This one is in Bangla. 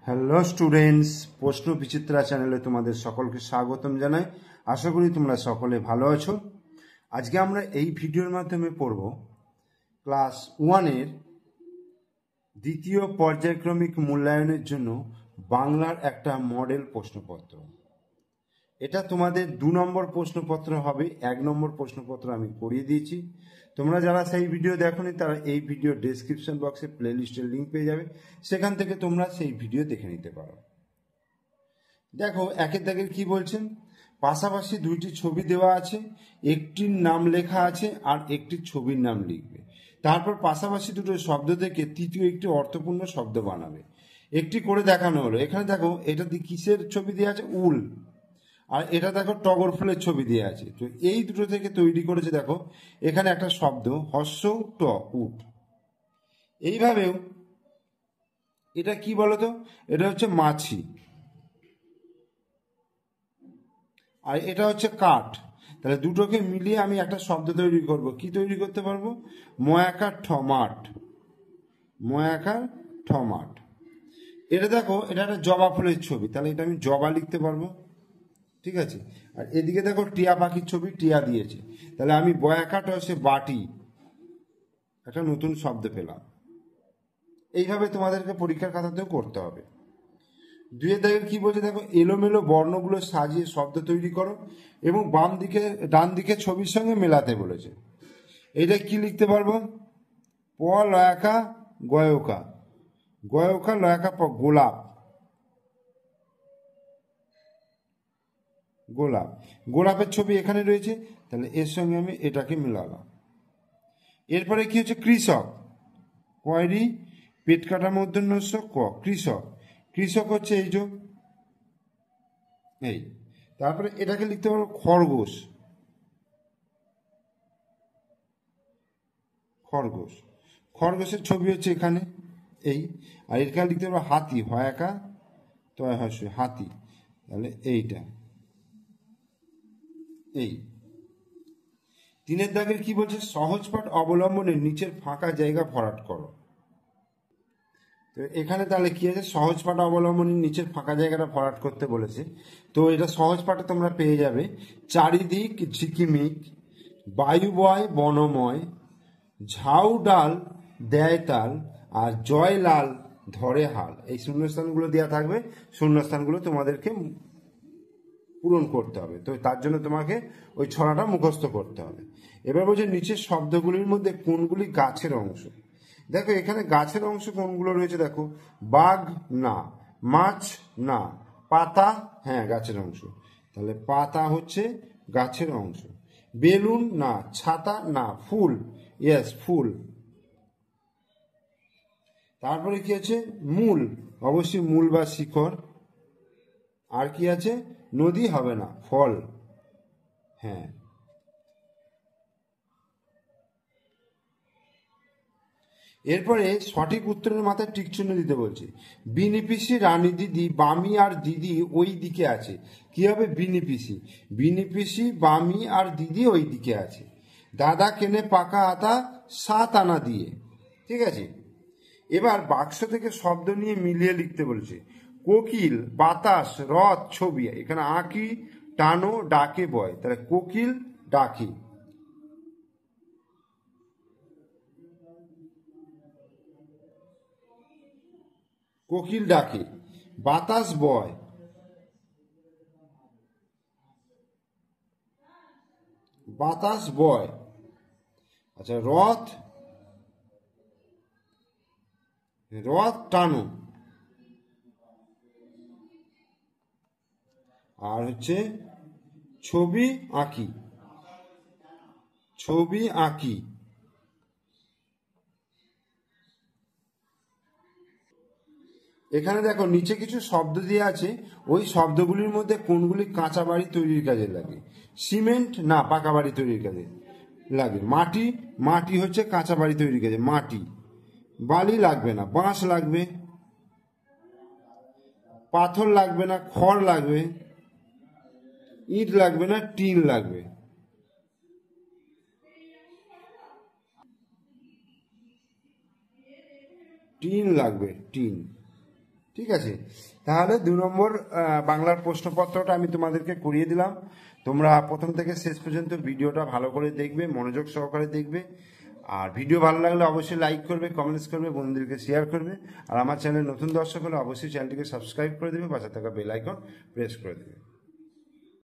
হ্যালো স্টুডেন্টস, প্রশ্ন বিচিত্রা চ্যানেলে তোমাদের সকলকে স্বাগতম জানাই। আশা করি তোমরা সকলে ভালো আছো। আজকে আমরা এই ভিডিওর মাধ্যমে পড়ব ক্লাস 1-এর দ্বিতীয় পর্যায়ক্রমিক মূল্যায়নের জন্য বাংলার একটা মডেল প্রশ্নপত্র। এটা তোমাদের 2 নম্বর প্রশ্নপত্র হবে। 1 নম্বর প্রশ্নপত্র আমি করিয়ে দিয়েছি। তোমরা যারা সেই ভিডিও দেখোনি তারা এই ভিডিও ডেসক্রিপশন বক্সে প্লেলিস্টের লিঙ্ক পেয়ে যাবে, সেখান থেকে তোমরা সেই ভিডিও দেখে নিতে পারো। দেখো একের দাগের কি বলছেন, পাশাপাশি দুইটি ছবি দেওয়া আছে, একটির নাম লেখা আছে আর একটি ছবির নাম লিখবে। তারপর পাশাপাশি দুটো শব্দ থেকে তৃতীয় একটি অর্থপূর্ণ শব্দ বানাবে। একটি করে দেখানো হলো। এখানে দেখো এটা কিসের ছবি দেওয়া আছে, উল, আর এটা দেখো টগর ফুলের ছবি দেওয়া আছে। তো এই দুটো থেকে তৈরি করেছে দেখো এখানে একটা শব্দ হর্ষৌ ট, উট। এইভাবেও এটা কি বলতো, এটা হচ্ছে মাছি, আর এটা হচ্ছে কাঠ। তাহলে দুটোকে মিলিয়ে আমি একটা শব্দ তৈরি করব। কি তৈরি করতে পারবো, ময়াকার ঠমাট, ময়াকার ঠমাট। এটা দেখো এটা একটা জবা ফুলের ছবি, তাহলে এটা আমি জবা লিখতে পারবো, ঠিক আছে। আর এদিকে দেখো টিয়া পাখির ছবি, টিয়া দিয়েছে, তাহলে আমি বয়াকাটা হচ্ছে বাটি, একটা নতুন শব্দ পেলাম। এইভাবে তোমাদেরকে পরীক্ষার খাতাতেও করতে হবে। 2-এর দাগের কি বলছে দেখো, এলোমেলো বর্ণগুলো সাজিয়ে শব্দ তৈরি করো এবং ডান দিকে ছবির সঙ্গে মেলাতে বলেছে। এটা কি লিখতে পারবো, প লয়াকা গয়কা, গয়কা লয়াকা প, গোলাপ, গোলাপ, গোলাপের ছবি এখানে রয়েছে, তাহলে এর সঙ্গে আমি এটাকে মেলালাম। এরপরে কি হচ্ছে, কৃষক, কয়রি পেট কাটা মূর্ধন্য ক, কৃষক, কৃষক হচ্ছে এই যে এই। তারপরে এটাকে লিখতে পারবো খরগোশ, খরগোশ, খরগোশের ছবি হচ্ছে এখানে এই। আর এখানে লিখতে পারবো হাতি, হয়াকা তয় হস্য, হাতি, তাহলে এইটা এই। 3-এর দাগের কি বলছে, সহজ পাঠ অবলম্বনে নিচের ফাঁকা জায়গা ভরাট করো। তো এখানে তাহলে কি আছে, সহজ পাঠ অবলম্বনে নিচের ফাঁকা জায়গাটা ভরাট করতে বলেছে। তো এটা সহজ পাঠে তোমরা পেয়ে যাবে, চারিদিক ঝিকিমিক, বায়ু বয় বনময়, ঝাউ ডাল দেয় তাল, আর জয় লাল ধরে হাল। এই শূন্যস্থানগুলো দেওয়া থাকবে, শূন্যস্থানগুলো তোমাদেরকে পূরণ করতে হবে। তো তার জন্য তোমাকে ওই ছড়াটা মুখস্থ করতে হবে। এবার বলছে নিচের শব্দগুলির মধ্যে কোনগুলি গাছের অংশ। দেখো এখানে গাছের অংশ কোনগুলো রয়েছে, দেখো বাঘ না, মাছ না, পাতা হ্যাঁ গাছের অংশ, তাহলে পাতা হচ্ছে গাছের অংশ। বেলুন না, ছাতা না, ফুল, ইয়েস ফুল। তারপরে কি আছে, মূল, অবশ্যই মূল বা শিখর। আর কি আছে, নদী হবে না, ফল, হ্যাঁ। এরপরে সঠিক উত্তরের মাথায় টিক চিহ্ন দিতে বলছে। বিনি পিসি রানী দিদি, বামি আর দিদি ওই দিকে আছে। কি হবে, বিনি পিসি, বিনি পিসি বামি আর দিদি ওই দিকে আছে। দাদা কেনে পাকা আতা 7 আনা দিয়ে, ঠিক আছে। এবার বাক্স থেকে শব্দ নিয়ে মিলিয়ে লিখতে বলছে। কোকিল, বাতাস, রথ, ছবি। এখানে আঁকি, টানো, ডাকে, বয়, তাহলে কোকিল ডাকে, কোকিল ডাকে। বাতাস বয়, বাতাস বয়। আচ্ছা রথ, রথ টানো। আর হচ্ছে ছবি আঁকি, ছবি আঁকি। এখানে দেখো নিচে কিছু শব্দ দিয়ে আছে, ওই শব্দগুলির মধ্যে কোনগুলি কাঁচা বাড়ি তৈরির কাজে লাগে। সিমেন্ট না, পাকা বাড়ি তৈরির কাজে লাগে। মাটি, মাটি হচ্ছে কাঁচা বাড়ি তৈরির কাজে, মাটি। বালি লাগবে না, বাঁশ লাগবে। পাথর লাগবে না, খড় লাগবে। ইট লাগবে না, টিন লাগবে। টিন লাগবে, টিন। ঠিক আছে, তাহলে 2 নম্বর বাংলার প্রশ্নপত্রটা আমি তোমাদেরকে করিয়ে দিলাম। তোমরা প্রথম থেকে শেষ পর্যন্ত ভিডিওটা ভালো করে দেখবে, মনোযোগ সহকারে দেখবে। আর ভিডিও ভালো লাগলে অবশ্যই লাইক করবে, কমেন্টস করবে, বন্ধুদেরকে শেয়ার করবে। আর আমার চ্যানেলে নতুন দর্শক হলে অবশ্যই চ্যানেলটিকে সাবস্ক্রাইব করে দেবে, পাশে থাকা বেল আইকন প্রেস করে দেবে।